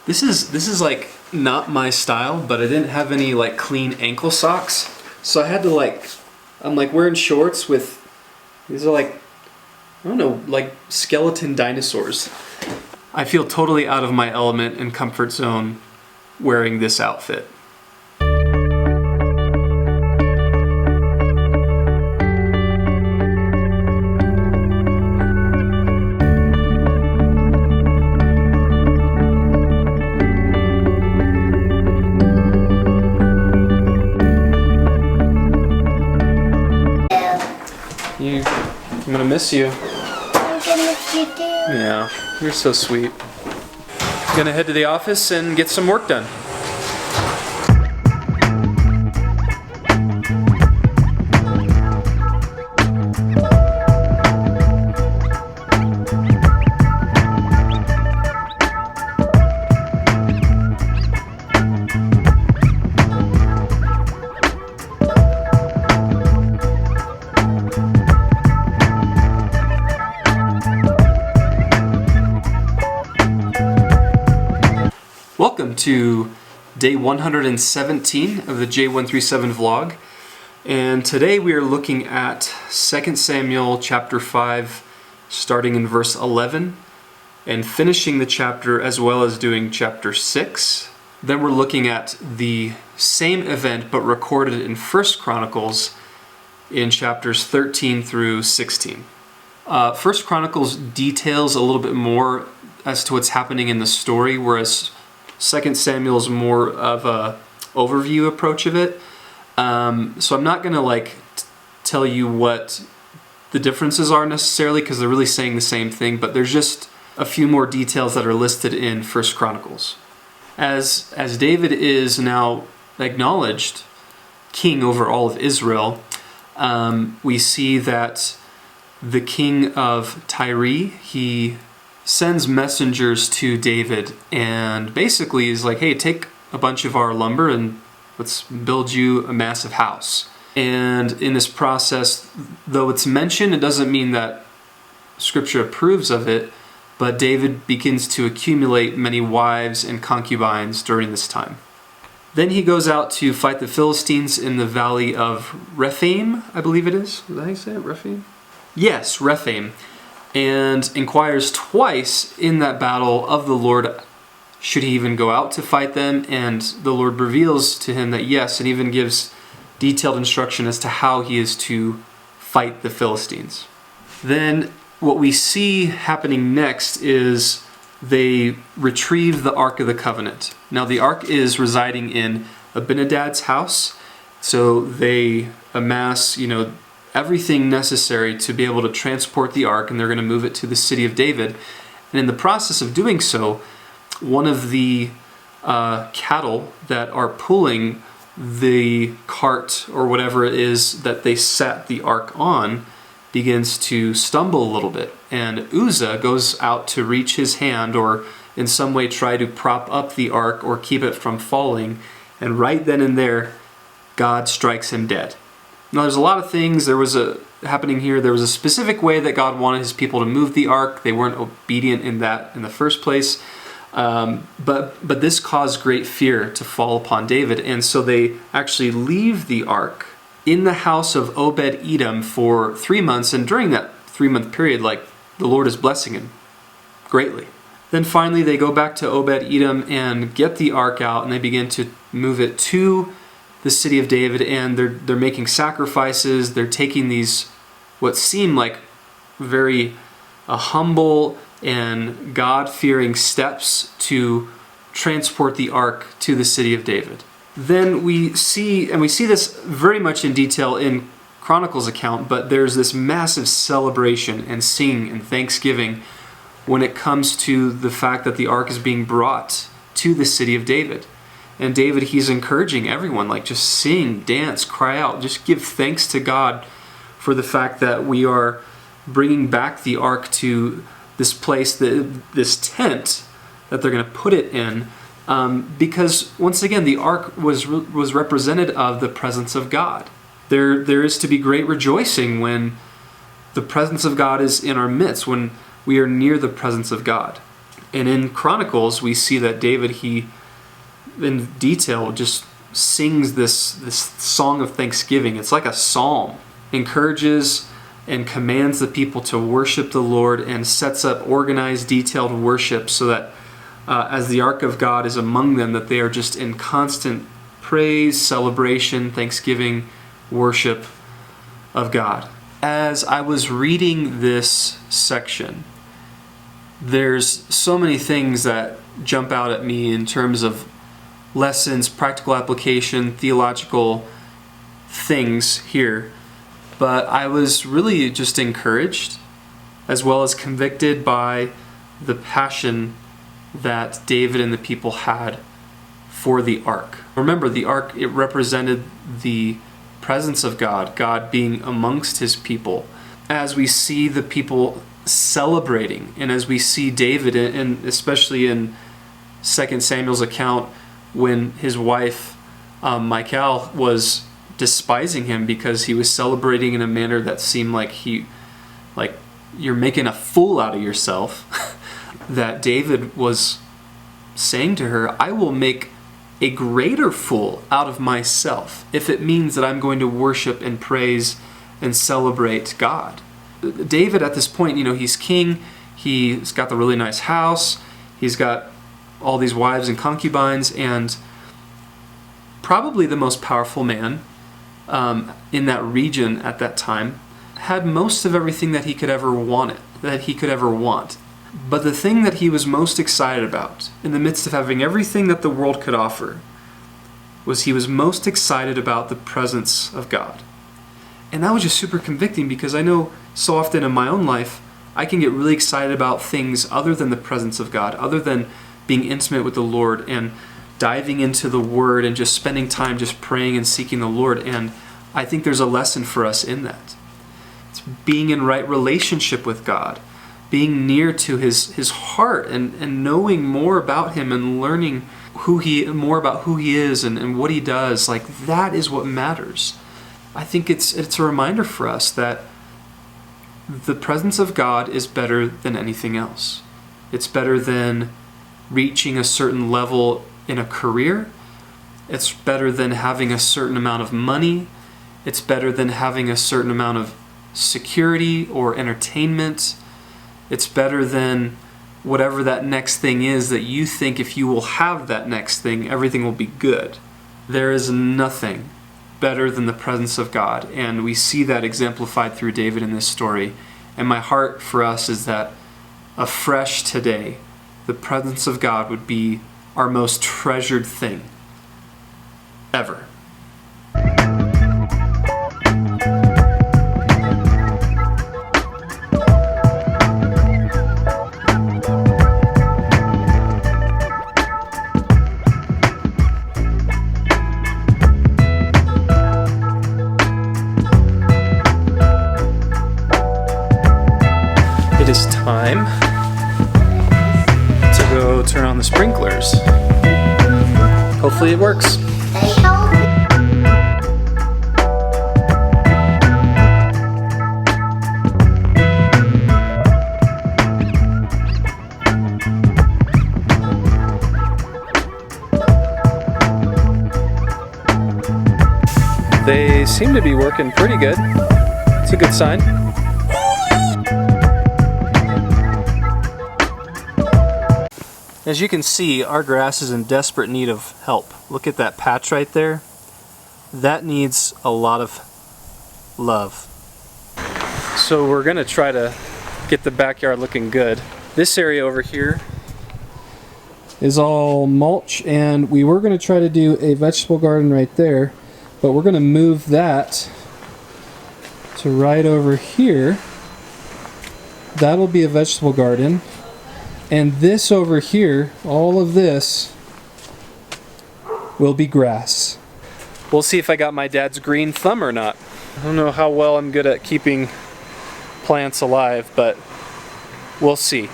This is like not my style, but I didn't have any like clean ankle socks, so I had to I'm like wearing shorts with these are like, I don't know, like skeleton dinosaurs. I feel totally out of my element and comfort zone wearing this outfit. I'm gonna miss you. I'm gonna miss you too. Yeah, you're so sweet. Gonna head to the office and get some work done. Welcome to day 117 of the J137 vlog, and today we are looking at 2 Samuel chapter 5, starting in verse 11, and finishing the chapter as well as doing chapter 6. Then we're looking at the same event but recorded in 1 Chronicles in chapters 13 through 16. 1 Chronicles details a little bit more as to what's happening in the story, whereas 2 Samuel is more of a overview approach of it. So I'm not going to tell you what the differences are necessarily, because they're really saying the same thing, but there's just a few more details that are listed in 1 Chronicles. As David is now acknowledged king over all of Israel, we see that the king of Tyre, he sends messengers to David and basically is like, hey, take a bunch of our lumber and let's build you a massive house. And in this process, though it's mentioned, it doesn't mean that Scripture approves of it, but David begins to accumulate many wives and concubines during this time. Then he goes out to fight the Philistines in the valley of Rephaim, I believe it is. Is that how you say it, Rephaim? Yes, Rephaim. And inquires twice in that battle of the Lord, should he even go out to fight them? And the Lord reveals to him that yes, and even gives detailed instruction as to how he is to fight the Philistines. Then what we see happening next is they retrieve the Ark of the Covenant. Now the Ark is residing in Abinadab's house, so they amass, everything necessary to be able to transport the ark, and they're going to move it to the city of David. And in the process of doing so, one of the cattle that are pulling the cart or whatever it is that they sat the ark on begins to stumble a little bit. And Uzzah goes out to reach his hand or in some way try to prop up the ark or keep it from falling. And right then and there, God strikes him dead. Now, there's a lot of things happening here. There was a specific way that God wanted his people to move the ark. They weren't obedient in that in the first place. But this caused great fear to fall upon David. And so they actually leave the ark in the house of Obed-Edom for 3 months. And during that 3-month period, the Lord is blessing him greatly. Then finally, they go back to Obed-Edom and get the ark out, and they begin to move it to the city of David, and they're making sacrifices. They're taking these what seem like very humble and God-fearing steps to transport the ark to the city of David. Then we see this very much in detail in Chronicles account, but there's this massive celebration and singing and thanksgiving when it comes to the fact that the ark is being brought to the city of David. And David, he's encouraging everyone, just sing, dance, cry out, just give thanks to God for the fact that we are bringing back the ark to this place, this tent that they're going to put it in, because once again, the ark was representative of the presence of God. There is to be great rejoicing when the presence of God is in our midst, when we are near the presence of God. And in Chronicles, we see that David, he, in detail, just sings this song of thanksgiving. It's like a psalm. Encourages and commands the people to worship the Lord and sets up organized, detailed worship so that as the ark of God is among them, that they are just in constant praise, celebration, thanksgiving, worship of God. As I was reading this section, there's so many things that jump out at me in terms of lessons, practical application, theological things here. But I was really just encouraged as well as convicted by the passion that David and the people had for the ark. Remember, the ark, it represented the presence of God, God being amongst his people. As we see the people celebrating, and as we see David, and especially in 2 Samuel's account, when his wife Michal was despising him because he was celebrating in a manner that seemed like you're making a fool out of yourself, that David was saying to her, I will make a greater fool out of myself if it means that I'm going to worship and praise and celebrate God. David at this point, he's king, he's got the really nice house, he's got all these wives and concubines, and probably the most powerful man in that region at that time, had most of everything that he could ever want. But the thing that he was most excited about, in the midst of having everything that the world could offer, was he was most excited about the presence of God. And that was just super convicting, because I know so often in my own life, I can get really excited about things other than the presence of God, other than being intimate with the Lord and diving into the Word and just spending time just praying and seeking the Lord. And I think there's a lesson for us in that. It's being in right relationship with God, being near to his heart, and knowing more about him and learning more about who he is and what he does. Like, that is what matters. I think it's a reminder for us that the presence of God is better than anything else. It's better than reaching a certain level in a career. It's better than having a certain amount of money. It's better than having a certain amount of security or entertainment. It's better than whatever that next thing is that you think if you will have that next thing, everything will be good. There is nothing better than the presence of God, and we see that exemplified through David in this story. And my heart for us is that afresh today, the presence of God would be our most treasured thing ever. It is time to go turn on the sprinklers. Hopefully it works. They seem to be working pretty good. It's a good sign. As you can see, our grass is in desperate need of help. Look at that patch right there. That needs a lot of love. So we're gonna try to get the backyard looking good. This area over here is all mulch, and we were gonna try to do a vegetable garden right there, but we're gonna move that to right over here. That'll be a vegetable garden. And this over here, all of this, will be grass. We'll see if I got my dad's green thumb or not. I don't know how well I'm good at keeping plants alive, but we'll see.